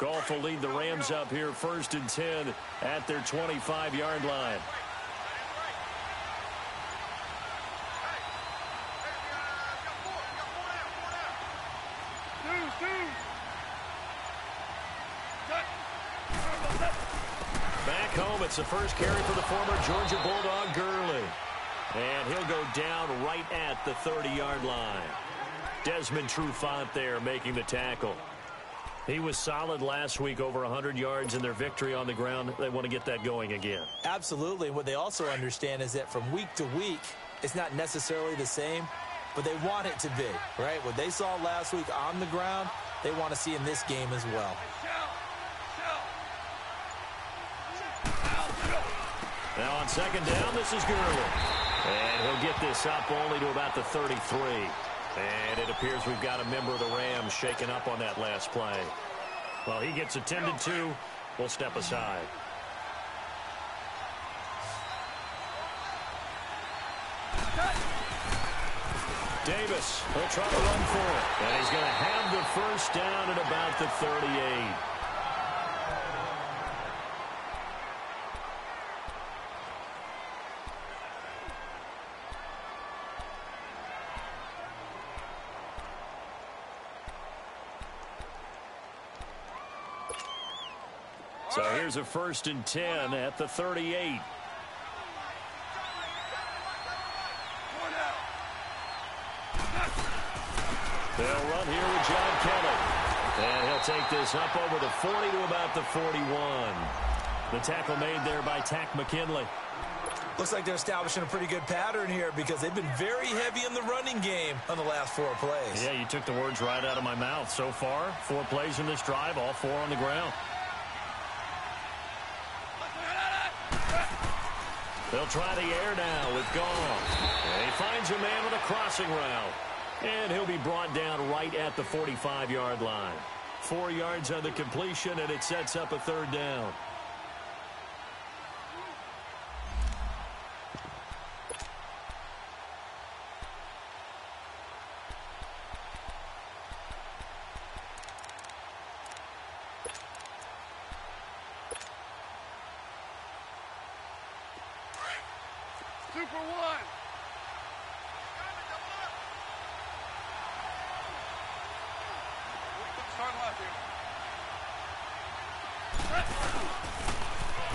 Goff will lead the Rams up here 1st and 10 at their 25-yard line. Back home, it's the first carry for the former Georgia Bulldog, Gurley. And he'll go down right at the 30-yard line. Desmond Trufant there making the tackle. He was solid last week, over 100 yards in their victory on the ground. They want to get that going again. Absolutely. What they also understand is that from week to week, it's not necessarily the same, but they want it to be, right? What they saw last week on the ground, they want to see in this game as well. Now on 2nd down, this is Gurley. And he'll get this up only to about the 33. And it appears we've got a member of the Rams shaken up on that last play. Well, he gets attended to. We'll step aside. Davis will try to run for it. And he's going to have the first down at about the 38. So here's a 1st and 10 at the 38. They'll run here with John Kelly. And he'll take this up over the 40 to about the 41. The tackle made there by Tack McKinley. Looks like they're establishing a pretty good pattern here because they've been very heavy in the running game on the last 4 plays. Yeah, you took the words right out of my mouth. So far, 4 plays in this drive, all 4 on the ground. They'll try the air now with Goff. And he finds a man with a crossing route. And he'll be brought down right at the 45-yard line. 4 yards on the completion, and it sets up a 3rd down. Super one.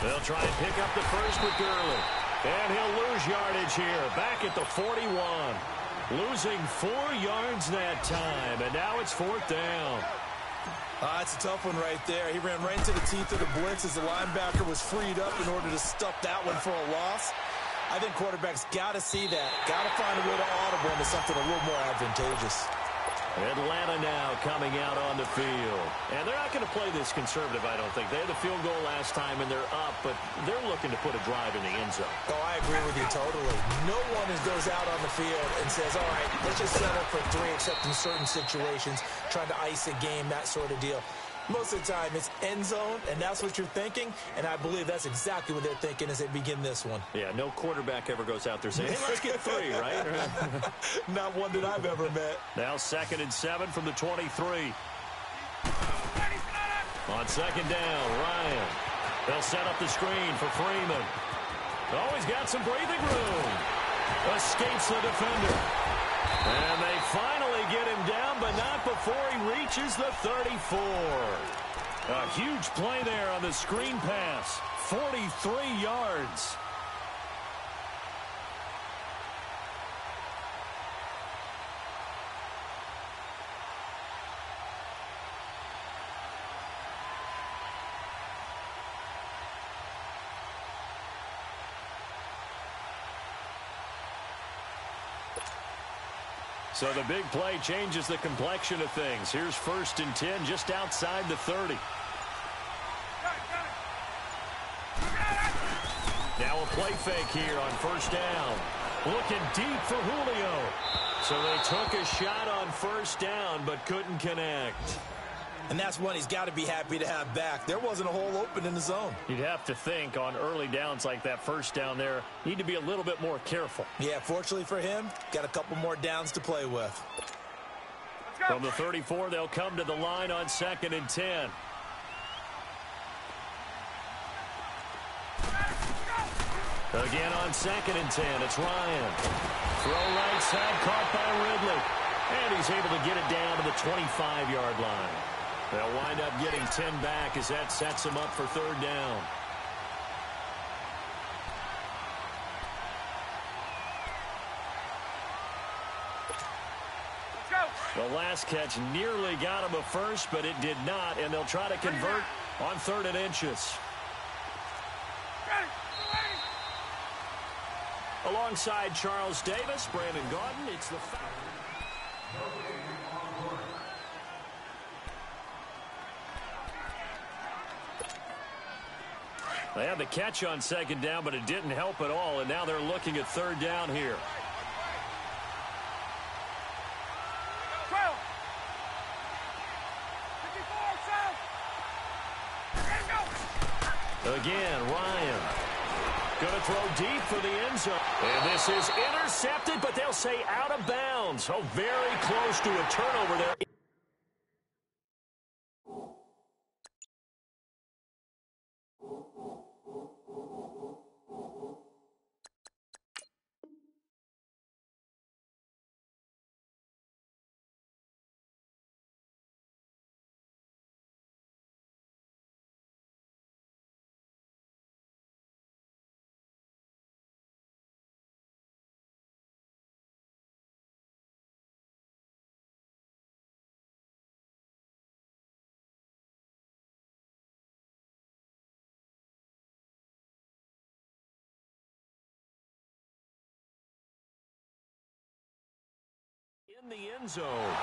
They'll try and pick up the first with Gurley. And he'll lose yardage here. Back at the 41. Losing 4 yards that time. And now it's 4th down. It's a tough one right there. He ran right into the teeth of the blitz as the linebacker was freed up in order to stuff that one for a loss. I think quarterbacks got to see that. Got to find a way to audible into something a little more advantageous. Atlanta now coming out on the field. And they're not going to play this conservative, I don't think. They had the field goal last time, and they're up, but they're looking to put a drive in the end zone. Oh, I agree with you totally. No one goes out on the field and says, all right, let's just settle for 3, except in certain situations, trying to ice a game, that sort of deal. Most of the time, it's end zone, and that's what you're thinking, and I believe that's exactly what they're thinking as they begin this one. Yeah, no quarterback ever goes out there saying, hey, let's get 3, right? Not one that I've ever met. Now 2nd and 7 from the 23. On 2nd down, Ryan. They'll set up the screen for Freeman. Oh, he's got some breathing room. Escapes the defender. And they finally get him down, but not before he reaches the 34. A huge play there on the screen pass. 43 yards. So the big play changes the complexion of things. Here's 1st and 10 just outside the 30. Now a play fake here on 1st down. Looking deep for Julio. So they took a shot on 1st down but couldn't connect. And that's one he's got to be happy to have back. There wasn't a hole open in the zone. You'd have to think on early downs like that 1st down there, need to be a little bit more careful. Yeah, fortunately for him, got a couple more downs to play with. From the 34, they'll come to the line on 2nd and 10. Again on 2nd and 10, it's Ryan. Throw right side, caught by Ridley. And he's able to get it down to the 25-yard line. They'll wind up getting 10 back as that sets them up for 3rd down. The last catch nearly got him a first, but it did not, and they'll try to convert on 3rd and inches. Alongside Charles Davis, Brandon Gaudin, it's the Falcons. They had the catch on 2nd down, but it didn't help at all, and now they're looking at 3rd down here. Again, Ryan. Going to throw deep for the end zone. And this is intercepted, but they'll say out of bounds. Oh, very close to a turnover there. In the end zone.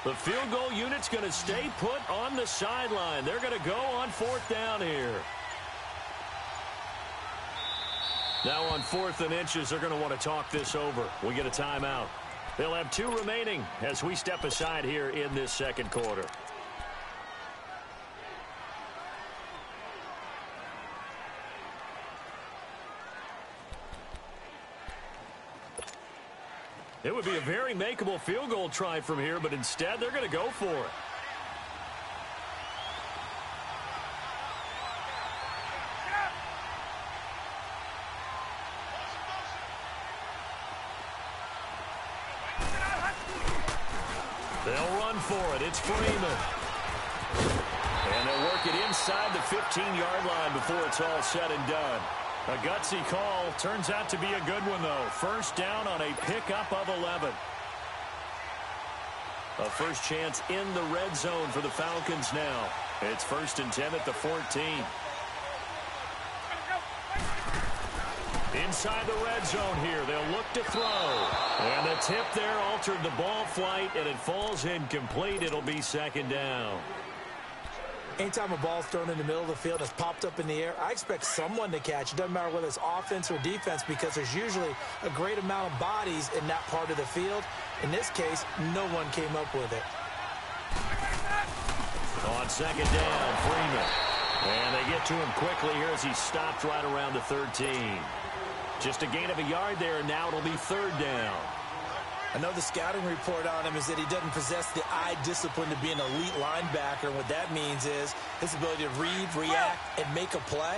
The field goal unit's going to stay put on the sideline. They're going to go on 4th down here. Now on 4th and inches, they're going to want to talk this over. We get a timeout. They'll have 2 remaining as we step aside here in this 2nd quarter. It would be a very makeable field goal try from here, but instead they're going to go for it. They'll run for it. It's Freeman. And they'll work it inside the 15-yard line before it's all said and done. A gutsy call. Turns out to be a good one, though. 1st down on a pickup of 11. A first chance in the red zone for the Falcons now. It's 1st and 10 at the 14. Inside the red zone here. They'll look to throw. And the tip there altered the ball flight, and it falls incomplete. It'll be 2nd down. Anytime a ball's thrown in the middle of the field and it's popped up in the air, I expect someone to catch. It doesn't matter whether it's offense or defense because there's usually a great amount of bodies in that part of the field. In this case, no one came up with it. On 2nd down, Freeman. And they get to him quickly here as he stopped right around the 13. Just a gain of a yard there, and now it'll be 3rd down. I know the scouting report on him is that he doesn't possess the eye discipline to be an elite linebacker. What that means is his ability to read, react, and make a play.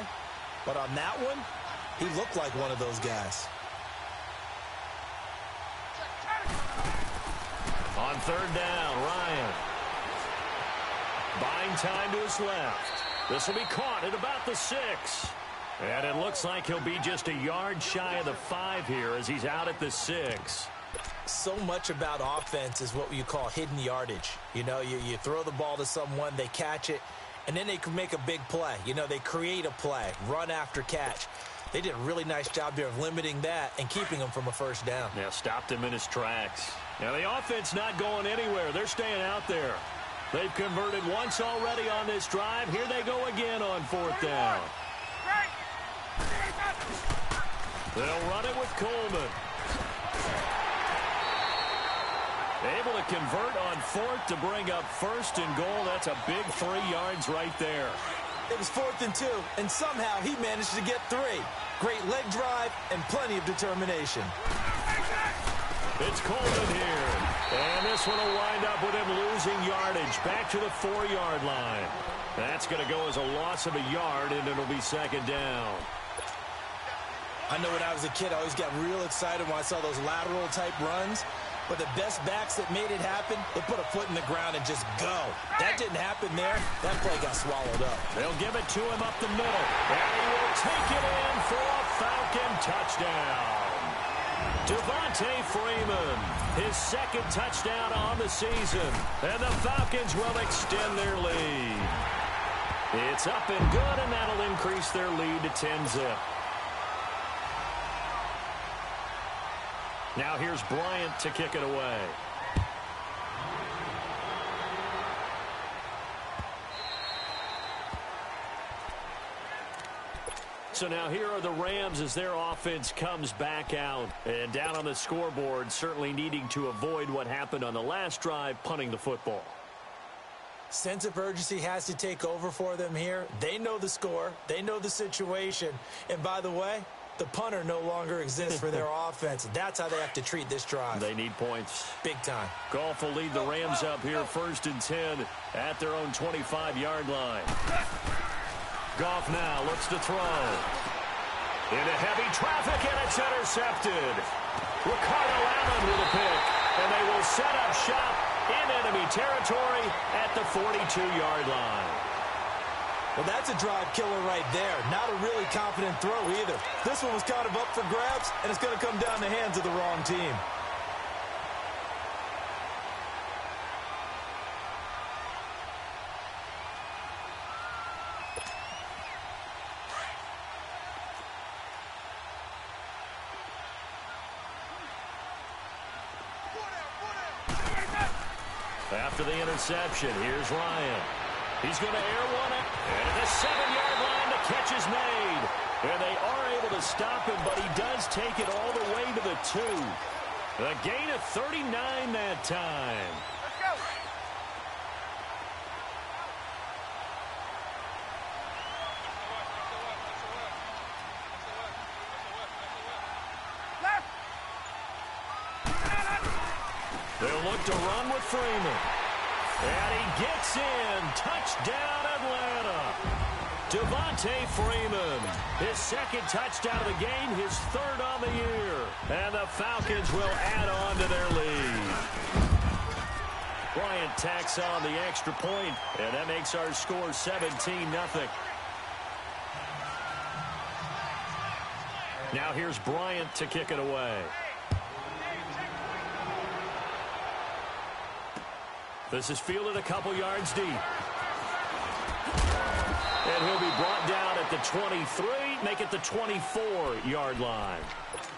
But on that one, he looked like one of those guys. On 3rd down, Ryan. Buying time to his left. This will be caught at about the 6. And it looks like he'll be just a yard shy of the 5 here as he's out at the 6. So much about offense is what you call hidden yardage. You know, you throw the ball to someone, they catch it, and then they can make a big play. You know, they create a play, run after catch. They did a really nice job there of limiting that and keeping him from a 1st down. Yeah, stopped him in his tracks. Now, the offense not going anywhere. They're staying out there. They've converted once already on this drive. Here they go again on 4th down. They'll run it with Coleman. Able to convert on fourth to bring up first and goal. That's a big 3 yards right there. It was 4th and 2, and somehow he managed to get 3. Great leg drive and plenty of determination. It's Coleman here. And this one will wind up with him losing yardage back to the 4-yard line. That's going to go as a loss of a yard, and it'll be 2nd down. I know when I was a kid, I always got real excited when I saw those lateral-type runs. But the best backs that made it happen, they put a foot in the ground and just go. That didn't happen there. That play got swallowed up. They'll give it to him up the middle. And he will take it in for a Falcon touchdown. Devontae Freeman, his 2nd touchdown on the season. And the Falcons will extend their lead. It's up and good, and that'll increase their lead to 10-zip. Now here's Bryant to kick it away. So now here are the Rams as their offense comes back out. And down on the scoreboard, certainly needing to avoid what happened on the last drive, punting the football. Sense of urgency has to take over for them here. They know the score. They know the situation. And by the way, the punter no longer exists for their offense. That's how they have to treat this drive. They need points. Big time. Goff will lead the Rams up here 1st and 10 at their own 25-yard line. Goff now looks to throw. Into heavy traffic, and it's intercepted. Ricardo Allen with a pick. And they will set up shop in enemy territory at the 42-yard line. Well, that's a drive killer right there. Not a really confident throw either. This one was kind of up for grabs, and it's going to come down the hands of the wrong team. After the interception, here's Ryan. He's going to air one it. And at the 7-yard line, the catch is made. And they are able to stop him, but he does take it all the way to the 2. A gain of 39 that time. Let's go. They'll look to run with Freeman. And he gets in. Touchdown, Atlanta. Devontae Freeman, his 2nd touchdown of the game, his 3rd on the year. And the Falcons will add on to their lead. Bryant tacks on the extra point, and that makes our score 17-0. Now here's Bryant to kick it away. This is fielded a couple yards deep. And he'll be brought down at the 23, make it the 24-yard line.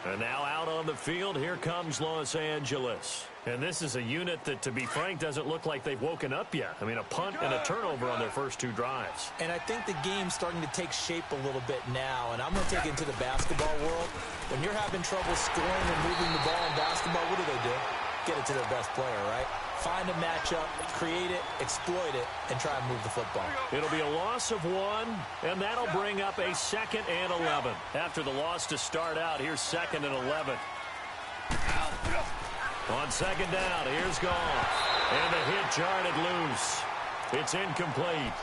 And now out on the field, here comes Los Angeles. And this is a unit that, to be frank, doesn't look like they've woken up yet. I mean, a punt and a turnover on their first 2 drives. And I think the game's starting to take shape a little bit now. And I'm going to take it into the basketball world. When you're having trouble scoring and moving the ball in basketball, what do? Get it to their best player, right? Find a matchup, create it, exploit it, and try and move the football. It'll be a loss of 1, and that'll bring up a 2nd and 11. After the loss to start out, here's 2nd and 11. On 2nd down, here's Goff. And the hit jarred it loose. It's incomplete.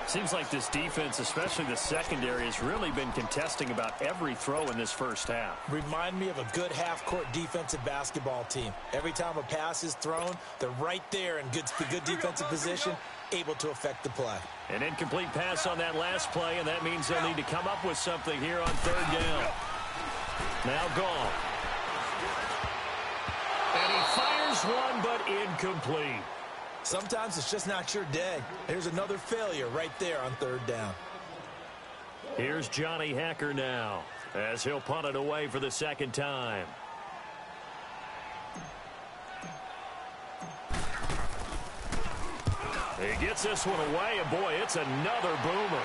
Seems like this defense, especially the secondary, has really been contesting about every throw in this first half. Remind me of a good half-court defensive basketball team. Every time a pass is thrown, they're right there in good defensive position, able to affect the play. An incomplete pass on that last play, and that means they'll need to come up with something here on 3rd down. Now Goff. And he fires one, but incomplete. Sometimes it's just not your day. Here's another failure right there on 3rd down. Here's Johnny Hecker now as he'll punt it away for the 2nd time. He gets this one away, and boy, it's another boomer.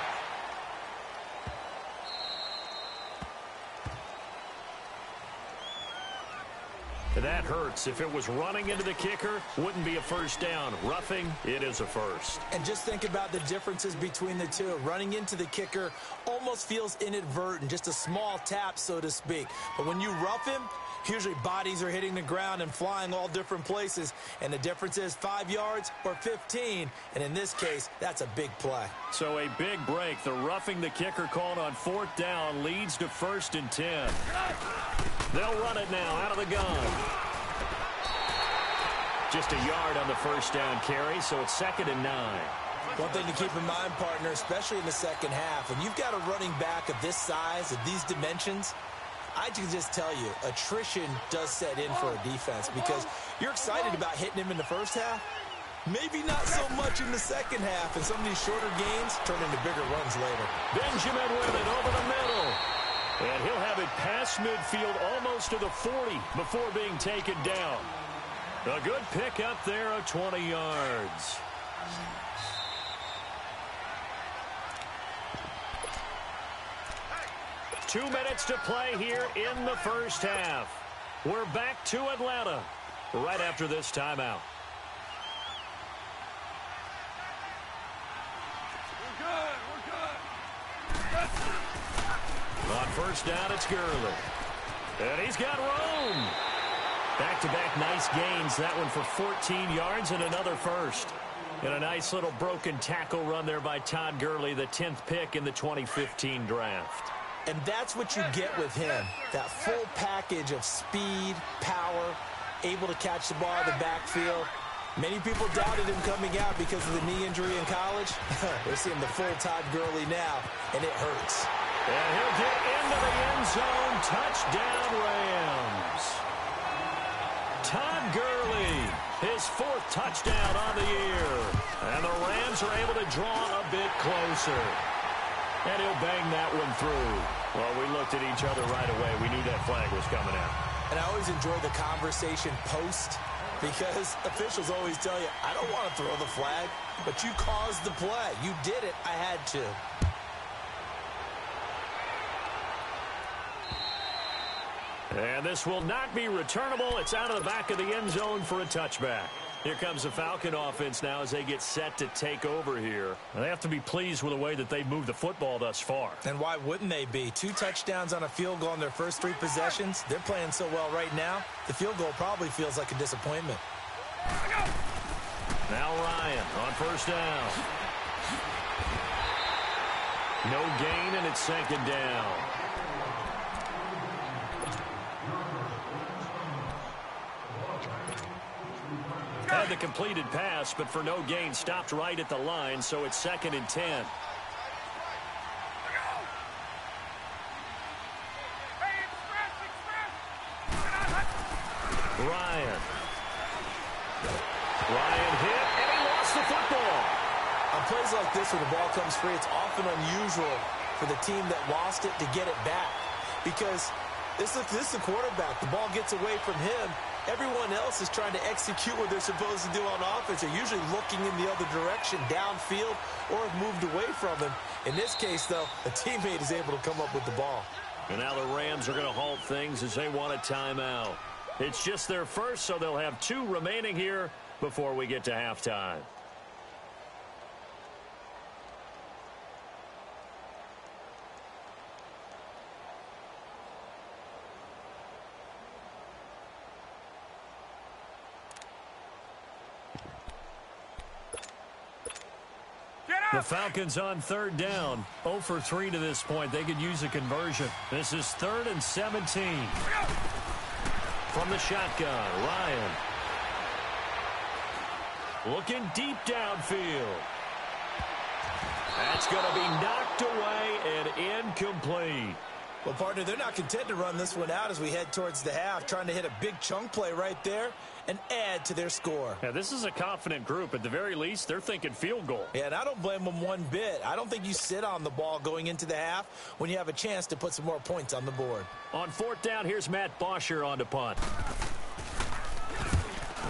That hurts. If it was running into the kicker, wouldn't be a first down. Roughing, it is a first. And just think about the differences between the two. Running into the kicker almost feels inadvertent, just a small tap, so to speak. But when you rough him, usually bodies are hitting the ground and flying all different places. And the difference is 5 yards or 15. And in this case, that's a big play. So a big break. The roughing the kicker called on 4th down leads to 1st and 10. They'll run it now out of the gun. Just a yard on the first down carry, so it's 2nd and 9. One thing to keep in mind, partner, especially in the second half, when you've got a running back of this size, of these dimensions, I can just tell you, attrition does set in for a defense because you're excited about hitting him in the first half. Maybe not so much in the second half, and some of these shorter gains turn into bigger runs later. Benjamin with it over the middle. And he'll have it past midfield almost to the 40 before being taken down. A good pick up there of 20 yards. Two minutes to play here in the first half. We're back to Atlanta right after this timeout. On first down, it's Gurley. And he's got room. Back-to-back nice gains. That one for 14 yards and another first. And a nice little broken tackle run there by Todd Gurley, the 10th pick in the 2015 draft. And that's what you get with him. That full package of speed, power, able to catch the ball in the backfield. Many people doubted him coming out because of the knee injury in college. We're seeing the full Todd Gurley now, and it hurts. And he'll get into the end zone. Touchdown, Rams. Todd Gurley, his 4th touchdown on the year. And the Rams are able to draw a bit closer. And he'll bang that one through. Well, we looked at each other right away. We knew that flag was coming out. And I always enjoy the conversation post because officials always tell you, I don't want to throw the flag, but you caused the play. You did it. I had to. And this will not be returnable. It's out of the back of the end zone for a touchback. Here comes the Falcon offense now as they get set to take over here. And they have to be pleased with the way that they've moved the football thus far. And why wouldn't they be? 2 touchdowns on a field goal in their first 3 possessions. They're playing so well right now, the field goal probably feels like a disappointment. Now Ryan on first down. No gain, and it's 2nd down. Had the completed pass, but for no gain, stopped right at the line, so it's 2nd and 10. Ryan hit, and he lost the football. On plays like this where the ball comes free, it's often unusual for the team that lost it to get it back because this is the quarterback. The ball gets away from him. Everyone else is trying to execute what they're supposed to do on offense. They're usually looking in the other direction, downfield, or have moved away from him. In this case, though, a teammate is able to come up with the ball. And now the Rams are going to halt things as they want a timeout. It's just their first, so they'll have 2 remaining here before we get to halftime. The Falcons on 3rd down. 0 for 3 to this point. They could use a conversion. This is 3rd and 17. From the shotgun, Ryan. Looking deep downfield. That's going to be knocked away and incomplete. Well, partner, they're not content to run this one out as we head towards the half, trying to hit a big chunk play right there and add to their score. Yeah, this is a confident group. At the very least, they're thinking field goal. Yeah, and I don't blame them one bit. I don't think you sit on the ball going into the half when you have a chance to put some more points on the board. On 4th down, here's Matt Bosher on the punt.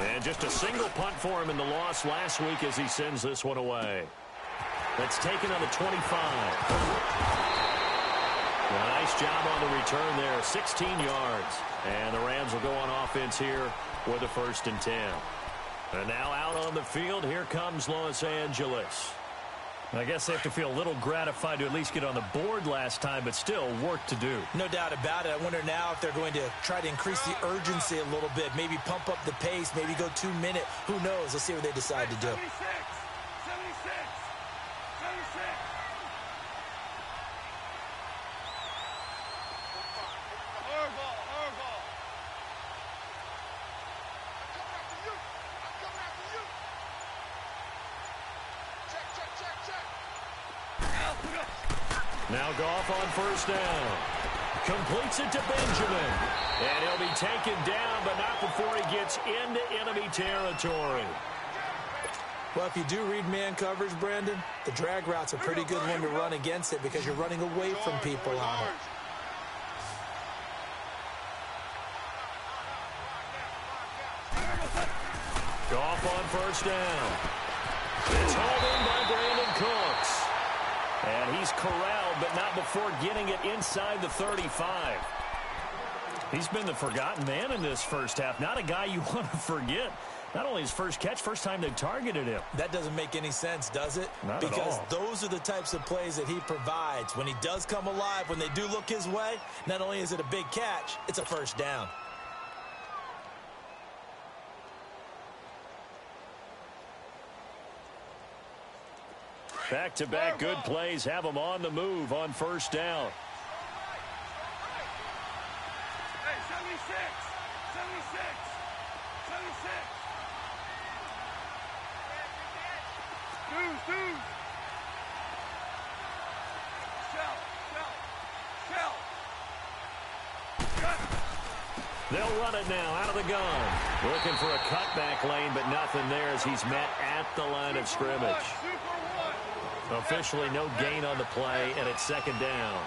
And just a single punt for him in the loss last week as he sends this one away. That's taken on the 25. A nice job on the return there, 16 yards. And the Rams will go on offense here with a 1st and 10. And now out on the field, here comes Los Angeles. I guess they have to feel a little gratified to at least get on the board last time, but still work to do. No doubt about it. I wonder now if they're going to try to increase the urgency a little bit, maybe pump up the pace, maybe go 2-minute. Who knows? Let's see what they decide to do. 76, 76, 76. Hard ball, hard ball. I'm coming after you. Check. Now Goff on 1st down. Completes it to Benjamin. And he'll be taken down, but not before he gets into enemy territory. Well, if you do read man coverage, Brandon, the drag route's a pretty good one to run against it because you're running away from people on it. Goff on 1st down. It's hauled in by Brandon Cooks. And he's corralled, but not before getting it inside the 35. He's been the forgotten man in this first half. Not a guy you want to forget. Not only his first catch, first time they targeted him. That doesn't make any sense, does it? Not at all. Because those are the types of plays that he provides. When he does come alive, when they do look his way, not only is it a big catch, it's a 1st down. Back-to-back good plays have him on the move on 1st down. Hey, 76, 76, 76. Dudes. Shell. They'll run it now out of the gun. Looking for a cutback lane, but nothing there as he's met at the line of scrimmage. Officially no gain on the play, and it's 2nd down.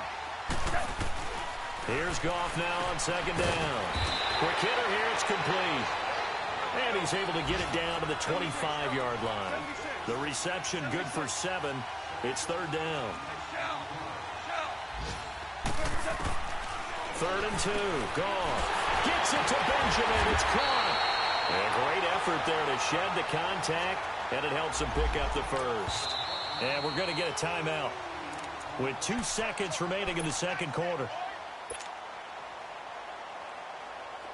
Here's Goff now on 2nd down. Quick hitter here, it's complete. And he's able to get it down to the 25-yard line. The reception good for 7. It's 3rd down. 3rd and 2. Goff gets it to Benjamin. It's caught. And a great effort there to shed the contact, and it helps him pick up the 1st. And we're going to get a timeout with 2 seconds remaining in the 2nd quarter.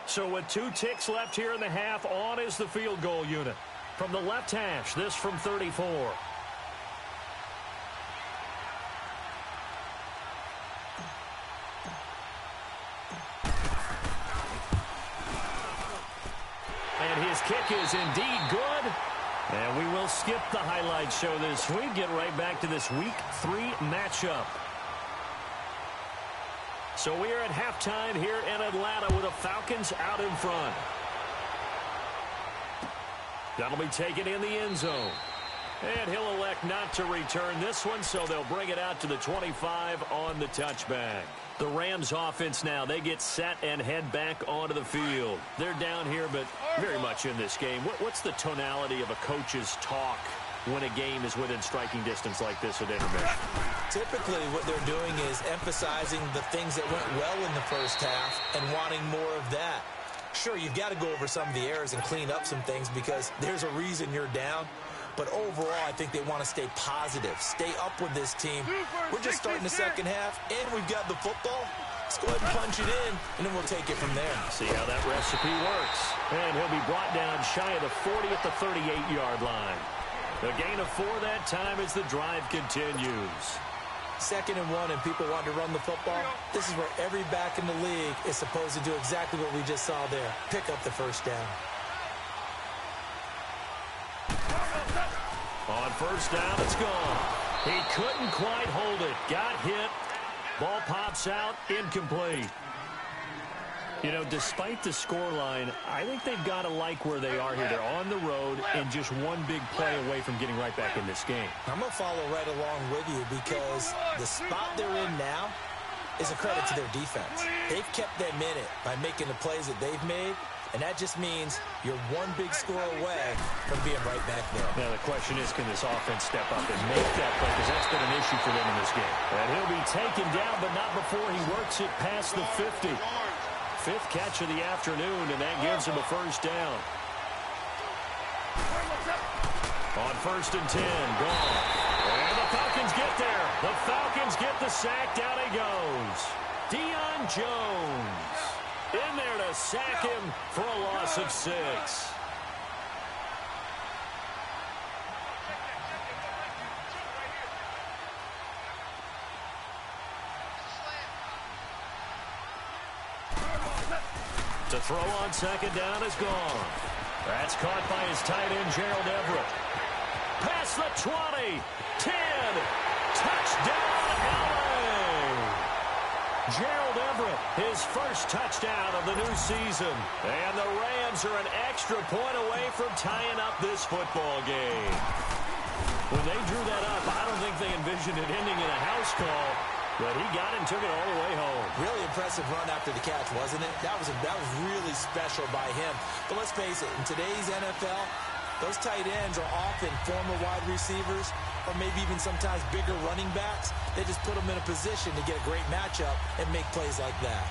So with 2 ticks left here in the half, on is the field goal unit. From the left hash, this from 34. And his kick is indeed good. And we will skip the highlights show this week. Get right back to this Week 3 matchup. So we are at halftime here in Atlanta with the Falcons out in front. That'll be taken in the end zone. And he'll elect not to return this one, so they'll bring it out to the 25 on the touchback. The Rams offense now, they get set and head back onto the field. They're down here, but very much in this game. What's the tonality of a coach's talk when a game is within striking distance like this at intermission? Typically, what they're doing is emphasizing the things that went well in the first half and wanting more of that. Sure, you've got to go over some of the errors and clean up some things because there's a reason you're down. But overall, I think they want to stay positive, stay up with this team. We're just starting the second half, and we've got the football. Let's go ahead and punch it in, and then we'll take it from there. See how that recipe works. And he'll be brought down shy of the 40 at the 38-yard line. A gain of 4 that time as the drive continues. 2nd and 1, and people want to run the football. This is where every back in the league is supposed to do exactly what we just saw there. Pick up the 1st down. On 1st down, it's gone. He couldn't quite hold it. Got hit. Ball pops out, incomplete. You know, despite the scoreline, I think they've got to like where they are here. They're on the road and just one big play away from getting right back in this game. I'm going to follow right along with you because the spot they're in now is a credit to their defense. They've kept them in it by making the plays that they've made, and that just means you're one big score away from being right back there. Now the question is, can this offense step up and make that play? Because that's been an issue for them in this game. And he'll be taken down, but not before he works it past the 50. Fifth catch of the afternoon, and that gives him a first down. On 1st and 10, gone. And the Falcons get there. The Falcons get the sack. Down he goes. Deion Jones in there to sack him for a loss of 6. To throw on 2nd down is gone. That's caught by his tight end, Gerald Everett. Past the 20, 10, touchdown, LA! Gerald Everett, his first touchdown of the new season. And the Rams are an extra point away from tying up this football game. When they drew that up, I don't think they envisioned it ending in a house call. But he got it and took it all the way home. Really impressive run after the catch, wasn't it? That was really special by him. But let's face it, in today's NFL, those tight ends are often former wide receivers or maybe even sometimes bigger running backs. They just put them in a position to get a great matchup and make plays like that.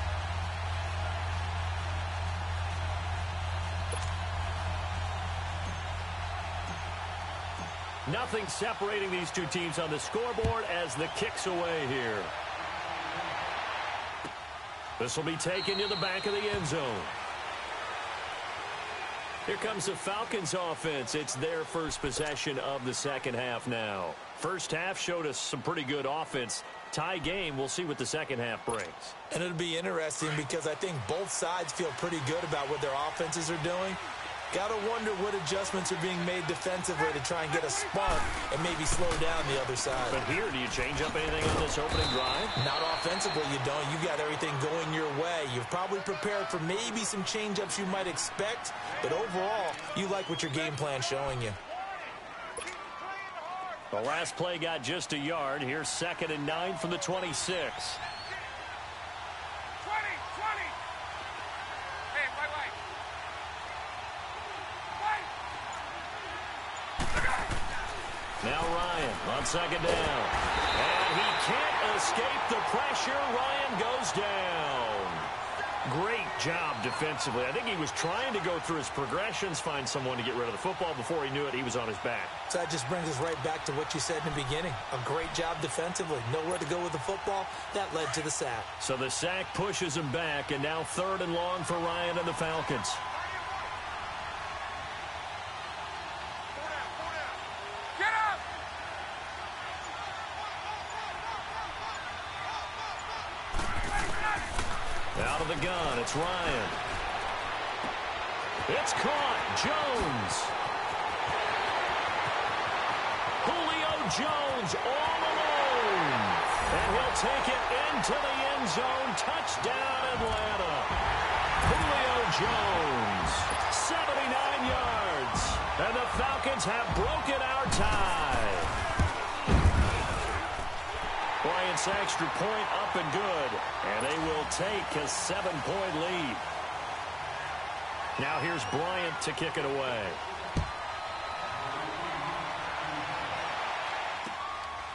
Nothing separating these two teams on the scoreboard as the kick's away here. This will be taken to the back of the end zone. Here comes the Falcons offense. It's their first possession of the second half now. First half showed us some pretty good offense. Tie game, we'll see what the second half brings. And it'll be interesting because I think both sides feel pretty good about what their offenses are doing. Got to wonder what adjustments are being made defensively to try and get a spark and maybe slow down the other side. But here, do you change up anything on this opening drive? Not offensively, you don't. You got everything going your way. You've probably prepared for maybe some change-ups you might expect, but overall, you like what your game plan's showing you. The last play got just a yard. Here's 2nd and 9 from the 26. 20. Hey, wait. Now Ryan on 2nd down. And he can't escape the pressure. Ryan goes down. Great job defensively. I think he was trying to go through his progressions, find someone to get rid of the football. Before he knew it, he was on his back. So that just brings us right back to what you said in the beginning. A great job defensively. Nowhere to go with the football. That led to the sack. So the sack pushes him back, and now 3rd and long for Ryan and the Falcons. Out of the gun, it's Ryan. It's caught. Jones. Julio Jones all alone. And he'll take it into the end zone. Touchdown, Atlanta. Julio Jones, 79 yards. And the Falcons have broken our tie. Bryant's extra point up and good. And they will take a 7-point lead. Now here's Bryant to kick it away.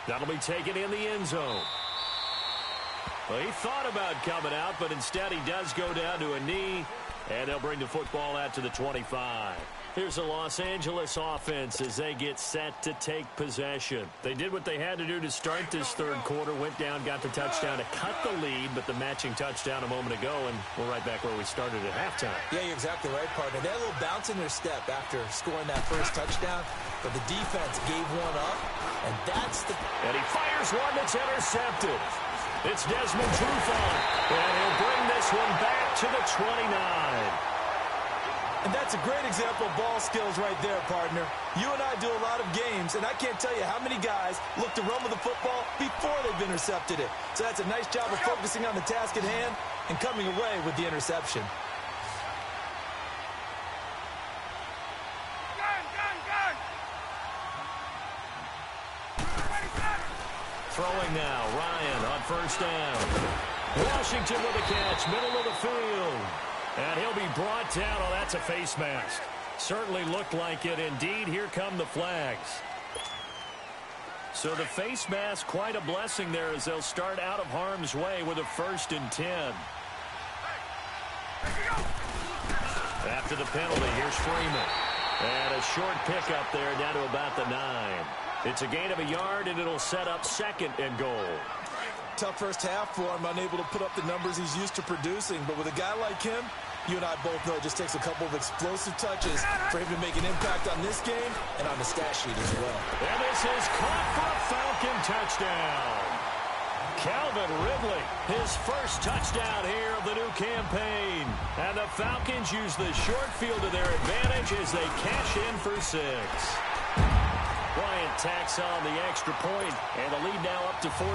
That'll be taken in the end zone. Well, he thought about coming out, but instead he does go down to a knee, and they'll bring the football out to the 25. Here's the Los Angeles offense as they get set to take possession. They did what they had to do to start this third quarter, went down, got the touchdown to cut the lead, but the matching touchdown a moment ago, and we're right back where we started at halftime. Yeah, you're exactly right, partner. They had a little bounce in their step after scoring that first touchdown, but the defense gave one up, and that's the... And he fires one that's intercepted. It's Desmond Trufant, and he'll bring this one back to the 29. And that's a great example of ball skills right there, partner. You and I do a lot of games, and I can't tell you how many guys look to run with the football before they've intercepted it. So that's a nice job of focusing on the task at hand and coming away with the interception. Gun! Throwing now, Ryan on first down. Washington with a catch, middle of the field. And he'll be brought down. Oh, that's a face mask. Certainly looked like it. Indeed, here come the flags. So the face mask, quite a blessing there as they'll start out of harm's way with a 1st and 10. After the penalty, here's Freeman. And a short pickup there down to about the 9. It's a gain of a yard, and it'll set up 2nd and goal. Tough first half for him, unable to put up the numbers he's used to producing. But with a guy like him, you and I both know it just takes a couple of explosive touches for him to make an impact on this game and on the stat sheet as well. And this is caught for a Falcon touchdown. Calvin Ridley, his first touchdown here of the new campaign. And the Falcons use the short field to their advantage as they cash in for 6. Bryant tacks on the extra point, and the lead now up to 14.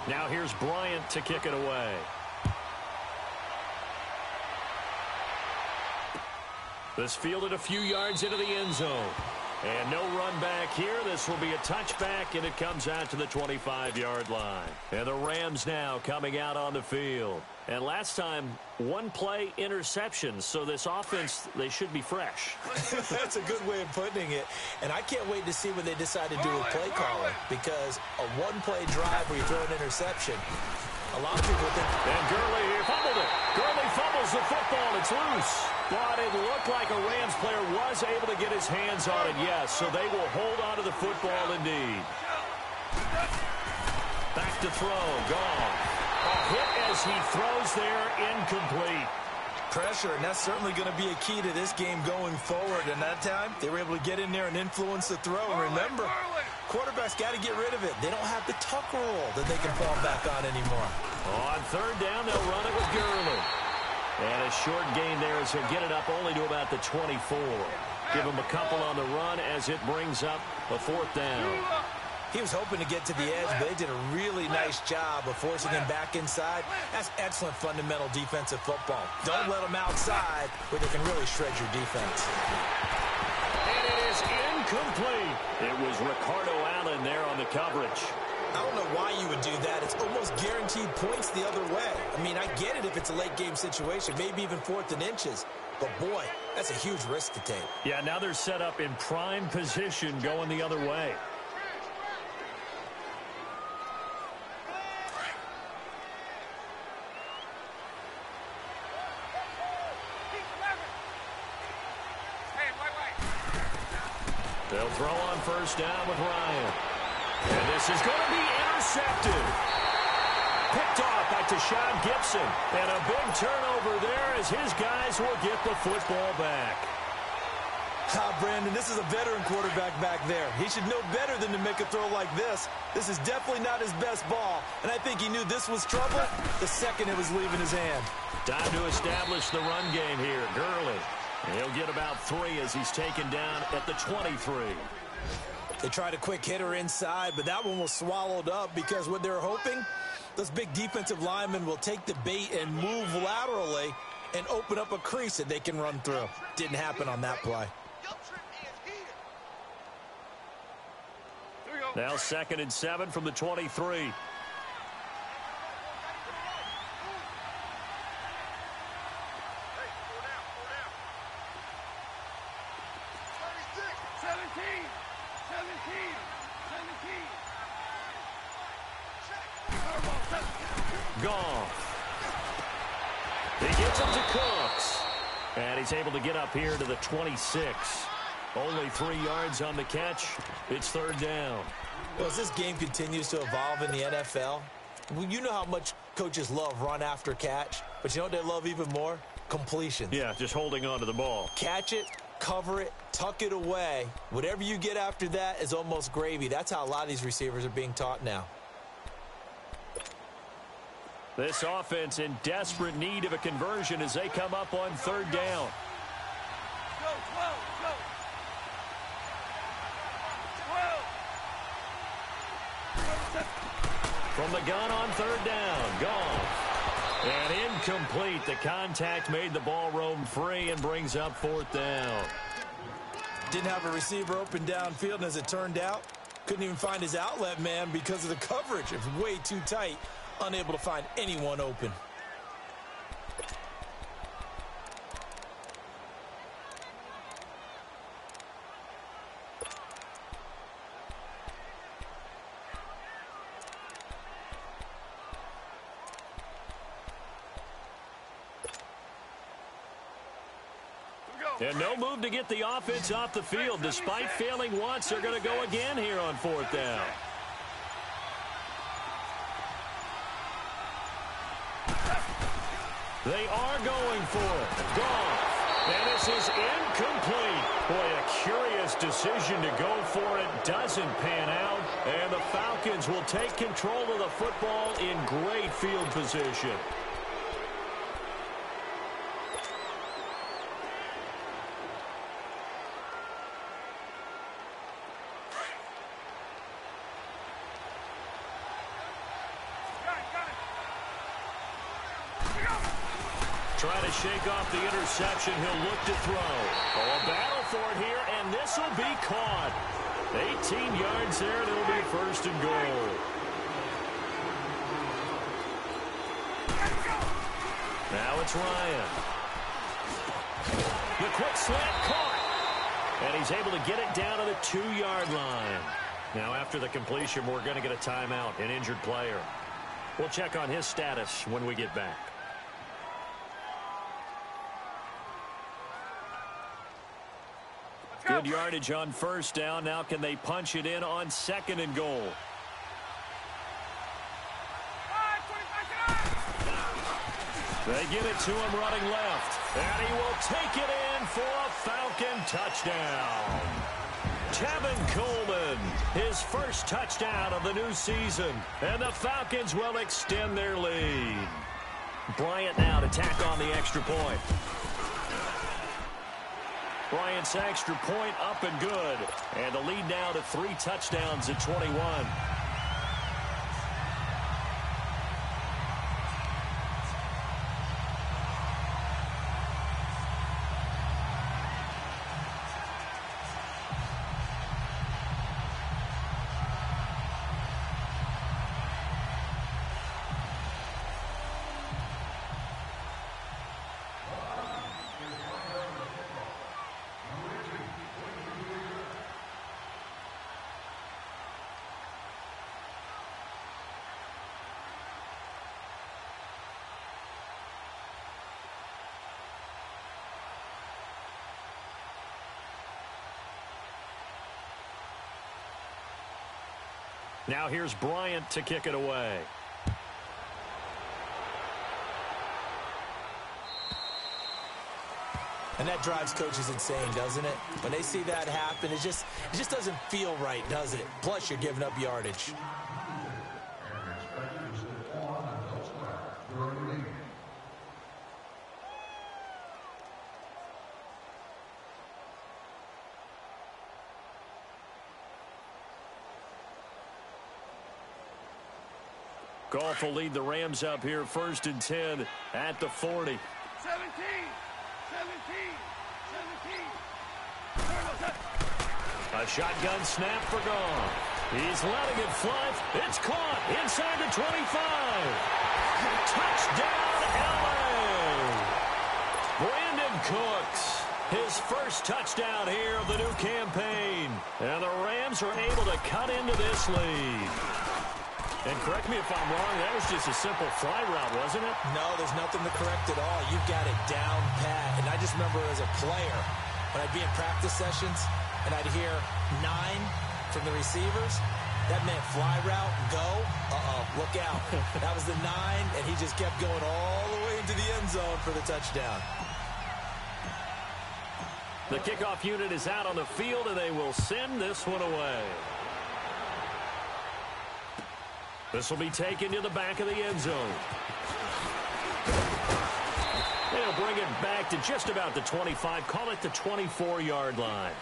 Now here's Bryant to kick it away. This fielded a few yards into the end zone. And no run back here. This will be a touchback, and it comes out to the 25-yard line. And the Rams now coming out on the field. And last time, 1-play interception. So this offense, they should be fresh. That's a good way of putting it. And I can't wait to see what they decide to do with play calling. Because a 1-play drive where you throw an interception, a lot of people think... And Gurley fumbled it. Gurley fumbles the football. It's loose. But it looked like a Rams player was able to get his hands on it, yes. So they will hold on to the football indeed. Back to throw. Gone. A hit as he throws there, incomplete. Pressure, and that's certainly going to be a key to this game going forward. And that time, they were able to get in there and influence the throw. And remember, quarterbacks got to get rid of it. They don't have the tuck rule that they can fall back on anymore. On 3rd down, they'll run it with Gurley. And a short gain there as he'll get it up only to about the 24. Give him a couple on the run as it brings up a 4th down. He was hoping to get to the edge, but they did a really nice job of forcing him back inside. That's excellent fundamental defensive football. Don't let them outside where they can really shred your defense. And it is incomplete. It was Ricardo Allen there on the coverage. I don't know why you would do that. It's almost guaranteed points the other way. I mean, I get it if it's a late-game situation, maybe even 4th and inches. But, boy, that's a huge risk to take. Yeah, now they're set up in prime position going the other way. They'll throw on 1st down with Ryan. And this is going to be intercepted. Picked off by Tashawn Gibson. And a big turnover there as his guys will get the football back. Brandon, this is a veteran quarterback back there. He should know better than to make a throw like this. This is definitely not his best ball. And I think he knew this was trouble the second it was leaving his hand. Time to establish the run game here. Gurley. And he'll get about 3 as he's taken down at the 23. They tried a quick hitter inside, but that one was swallowed up because what they're hoping, those big defensive linemen will take the bait and move laterally and open up a crease that they can run through. Didn't happen on that play. Now 2nd and 7 from the 23. Goff. He gets it to Cooks. And he's able to get up here to the 26. Only 3 yards on the catch. It's 3rd down. Well, as this game continues to evolve in the NFL, well, you know how much coaches love run after catch, but you know what they love even more? Completion. Yeah, just holding on to the ball. Catch it, cover it, tuck it away. Whatever you get after that is almost gravy. That's how a lot of these receivers are being taught now. This offense in desperate need of a conversion as they come up on 3rd down. From the gun on 3rd down. Goff. And incomplete. The contact made the ball roam free and brings up 4th down. Didn't have a receiver open downfield, and as it turned out, Couldn't even find his outlet man because of the coverage. It was way too tight. Unable to find anyone open. And no move to get the offense off the field. Despite failing once, they're going to go again here on 4th down. They are going for it. Goff. And this is incomplete. Boy, a curious decision to go for it. Doesn't pan out. And the Falcons will take control of the football in great field position. Try to shake off the interception. He'll look to throw. Oh, a battle for it here, and this will be caught. 18 yards there, and it'll be 1st and goal. Now it's Ryan. The quick slant caught. And he's able to get it down to the 2-yard line. Now after the completion, we're going to get a timeout, an injured player. We'll check on his status when we get back. Good yardage on 1st down. Now can they punch it in on 2nd and goal? They give it to him running left. And he will take it in for a Falcon touchdown. Tevin Coleman, his first touchdown of the new season. And the Falcons will extend their lead. Bryant now to tack on the extra point. Bryant's extra point up and good. And the lead now to 3 touchdowns at 21. Now here's Bryant to kick it away. And that drives coaches insane, doesn't it? When they see that happen, it just doesn't feel right, does it? Plus, you're giving up yardage. Goff will lead the Rams up here 1st and 10 at the 40. 17. A shotgun snap for Goff. He's letting it fly. It's caught inside the 25. Touchdown, LA. Brandon Cooks, his first touchdown here of the new campaign. And the Rams are able to cut into this lead. And correct me if I'm wrong, that was just a simple fly route, wasn't it? No, there's nothing to correct at all. You've got it down pat. And I just remember as a player, when I'd be in practice sessions and I'd hear 9 from the receivers, that meant fly route, go, look out. That was the 9, and he just kept going all the way into the end zone for the touchdown. The kickoff unit is out on the field, and they will send this one away. This will be taken to the back of the end zone. They'll bring it back to just about the 25. Call it the 24-yard line.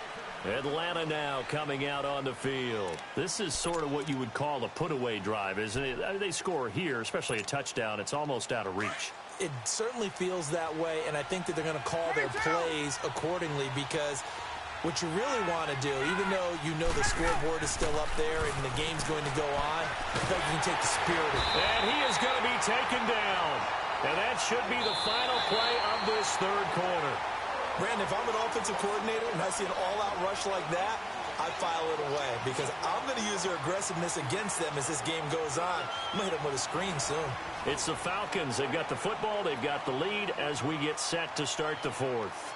Atlanta now coming out on the field. This is sort of what you would call a put-away drive, isn't it? They score here, especially a touchdown. It's almost out of reach. It certainly feels that way, and I think that they're going to call their plays accordingly because What you really want to do, even though you know the scoreboard is still up there and the game's going to go on, I think you can take the spirit of it. And he is going to be taken down. And that should be the final play of this third quarter. Brandon, if I'm an offensive coordinator and I see an all-out rush like that, I file it away because I'm going to use their aggressiveness against them as this game goes on. I'm going to hit them with a screen soon. It's the Falcons. They've got the football. They've got the lead as we get set to start the fourth.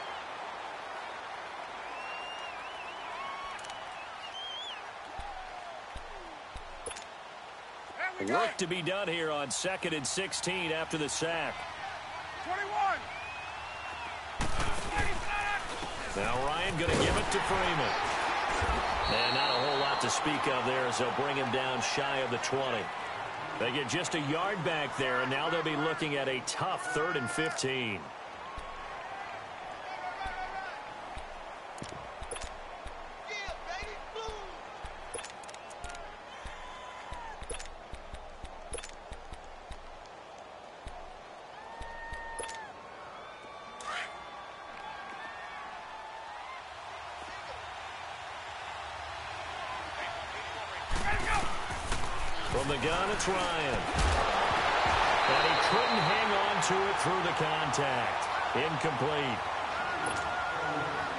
Work to be done here on 2nd and 16 after the sack. 21. Now Ryan going to give it to Freeman. And not a whole lot to speak of there as they'll bring him down shy of the 20. They get just a yard back there, and now they'll be looking at a tough 3rd and 15. From the gun, it's Ryan. And he couldn't hang on to it through the contact. Incomplete.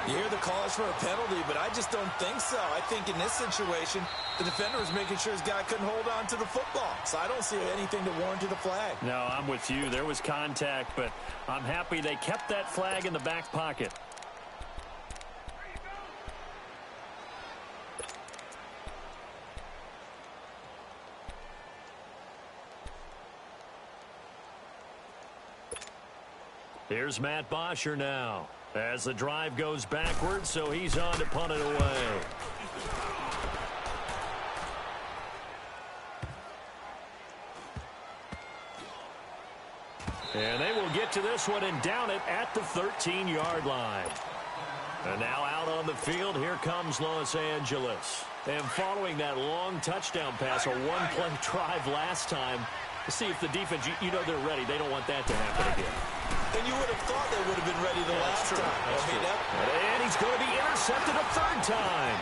You hear the calls for a penalty, but I just don't think so. I think in this situation, the defender was making sure his guy couldn't hold on to the football. So I don't see anything to warrant a flag. No, I'm with you. There was contact, but I'm happy they kept that flag in the back pocket. Here's Matt Bosher now as the drive goes backwards, so he's on to punt it away. And they will get to this one and down it at the 13-yard line. And now out on the field, here comes Los Angeles. And following that long touchdown pass, a one-play drive last time, see if the defense, you know they're ready. They don't want that to happen again. And you would have thought they would have been ready the last time. And he's going to be intercepted a third time.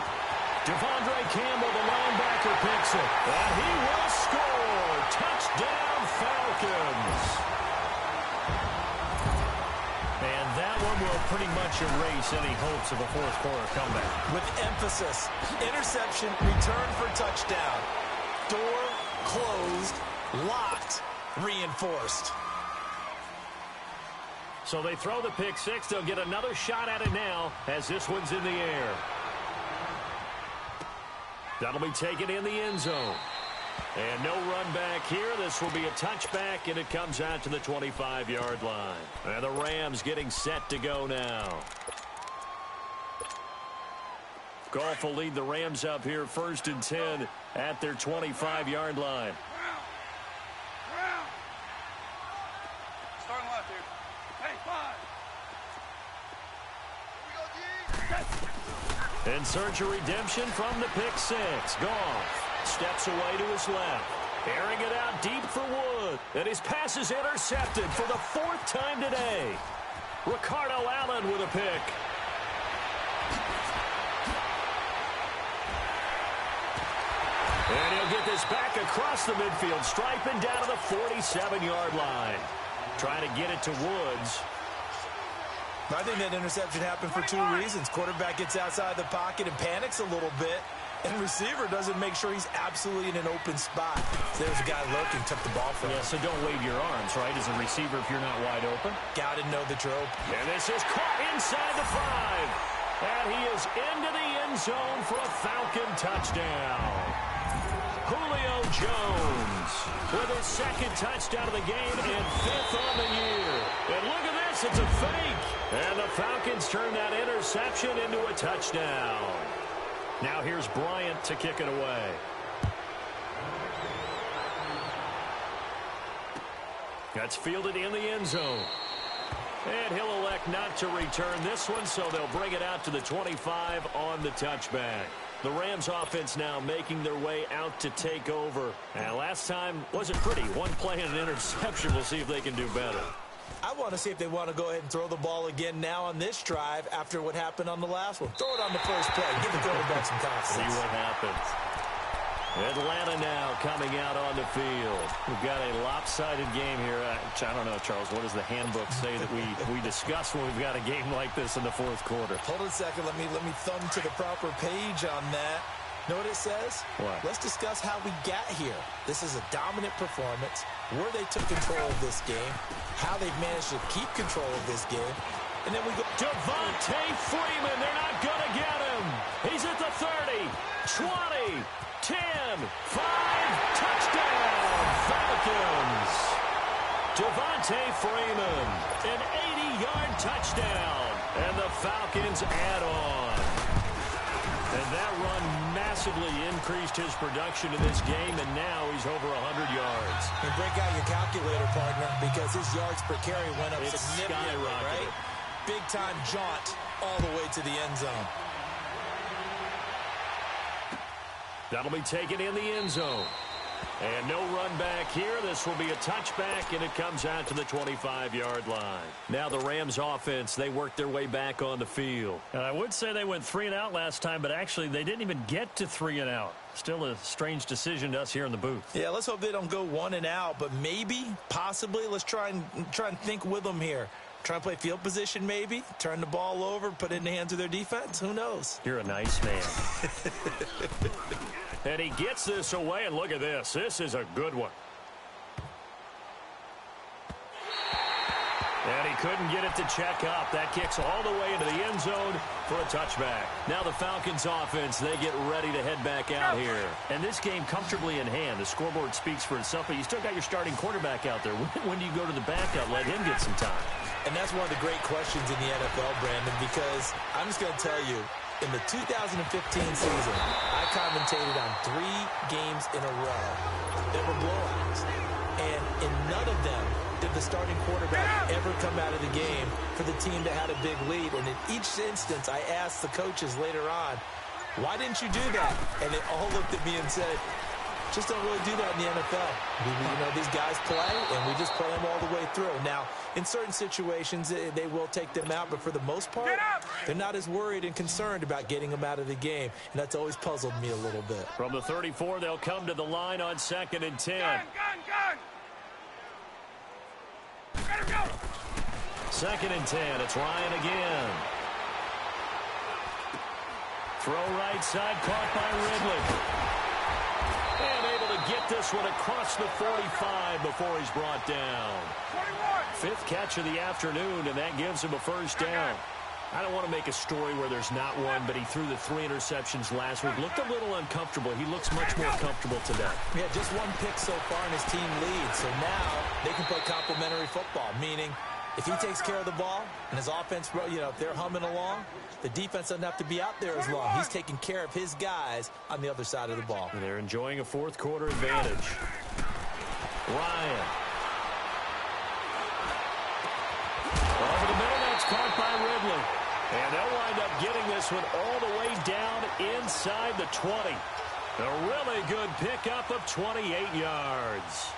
Devondre Campbell, the linebacker, picks it. And he will score. Touchdown, Falcons. And that one will pretty much erase any hopes of a fourth quarter comeback. With emphasis, interception, return for touchdown. Door closed, locked, reinforced. So they throw the pick six. They'll get another shot at it now as this one's in the air. That'll be taken in the end zone. And no run back here. This will be a touchback, and it comes out to the 25-yard line. And the Rams getting set to go now. Goff will lead the Rams up here 1st and 10 at their 25-yard line. Starting left here. Hey, 5. In search of redemption from the pick six. Goff steps away to his left. Airing it out deep for Wood. And his pass is intercepted for the 4th time today. Ricardo Allen with a pick. And he'll get this back across the midfield stripe and down to the 47-yard line. Trying to get it to Woods. I think that interception happened for 2 reasons. Quarterback gets outside the pocket and panics a little bit, and receiver doesn't make sure he's absolutely in an open spot. So there's a guy lurking, took the ball from him. Yeah, so don't wave your arms, right, as a receiver if you're not wide open. Got to know that you're open. And this is caught inside the 5. And he is into the end zone for a Falcon touchdown. Julio Jones with his 2nd touchdown of the game and 5th on the year. And look at this, it's a fake. And the Falcons turn that interception into a touchdown. Now here's Bryant to kick it away. That's fielded in the end zone. And he'll elect not to return this one, so they'll bring it out to the 25 on the touchback. The Rams offense now making their way out to take over. And last time wasn't pretty. One play and an interception. We'll see if they can do better. I want to see if they want to go ahead and throw the ball again now on this drive after what happened on the last one. Throw it on the first play. Give the quarterback some confidence. See what happens. Atlanta now coming out on the field. We've got a lopsided game here. I don't know, Charles, what does the handbook say that we discuss when we've got a game like this in the fourth quarter? Hold on a second. Let me thumb to the proper page on that. Know what it says? What? Let's discuss how we got here. This is a dominant performance, where they took control of this game, how they've managed to keep control of this game, and then we go. Devontae Freeman, they're not going to get him. He's at the 30, 20, 10, 5, touchdown, Falcons. Devontae Freeman, an 80-yard touchdown, and the Falcons add on. And that run massively increased his production in this game, and now he's over 100 yards. And break out your calculator, partner, because his yards per carry went up significantly, right? Big-time jaunt all the way to the end zone. That'll be taken in the end zone. And no run back here. This will be a touchback, and it comes out to the 25-yard line. Now the Rams offense, they worked their way back on the field. And I would say they went 3 and out last time, but actually they didn't even get to 3 and out. Still a strange decision to us here in the booth. Yeah, let's hope they don't go 1 and out, but maybe, possibly, let's try and think with them here. Try and play field position maybe, turn the ball over, put it in the hands of their defense. Who knows? You're a nice man. And he gets this away, and look at this. This is a good one. And he couldn't get it to check up. That kicks all the way into the end zone for a touchback. Now the Falcons offense, they get ready to head back out here. And this game comfortably in hand. The scoreboard speaks for itself, but you still got your starting quarterback out there. When do you go to the backup? Let him get some time. And that's one of the great questions in the NFL, Brandon, because I'm just going to tell you, in the 2015 season, I commentated on 3 games in a row that were blowouts. And in none of them did the starting quarterback ever come out of the game for the team that had a big lead. And in each instance, I asked the coaches later on, why didn't you do that? And they all looked at me and said, just don't really do that in the NFL. You know, these guys play, and we just play them all the way through. Now, in certain situations, they will take them out, but for the most part, they're not as worried and concerned about getting them out of the game, and that's always puzzled me a little bit. From the 34, they'll come to the line on 2nd and 10. Gun! Let him go! 2nd and 10, it's Ryan again. Throw right side, caught by Ridley. And able to get this one across the 45 before he's brought down. 21. 5th catch of the afternoon, and that gives him a first down. I don't want to make a story where there's not one, but he threw the 3 interceptions last week. Looked a little uncomfortable. He looks much more comfortable today. Yeah, just 1 pick so far, and his team leads. So now they can play complementary football, meaning if he takes care of the ball and his offense, you know, if they're humming along, the defense doesn't have to be out there as long. He's taking care of his guys on the other side of the ball. And they're enjoying a 4th quarter advantage. Ryan. Over the middle, that's caught by Ridley. And they'll wind up getting this one all the way down inside the 20. A really good pickup of 28 yards.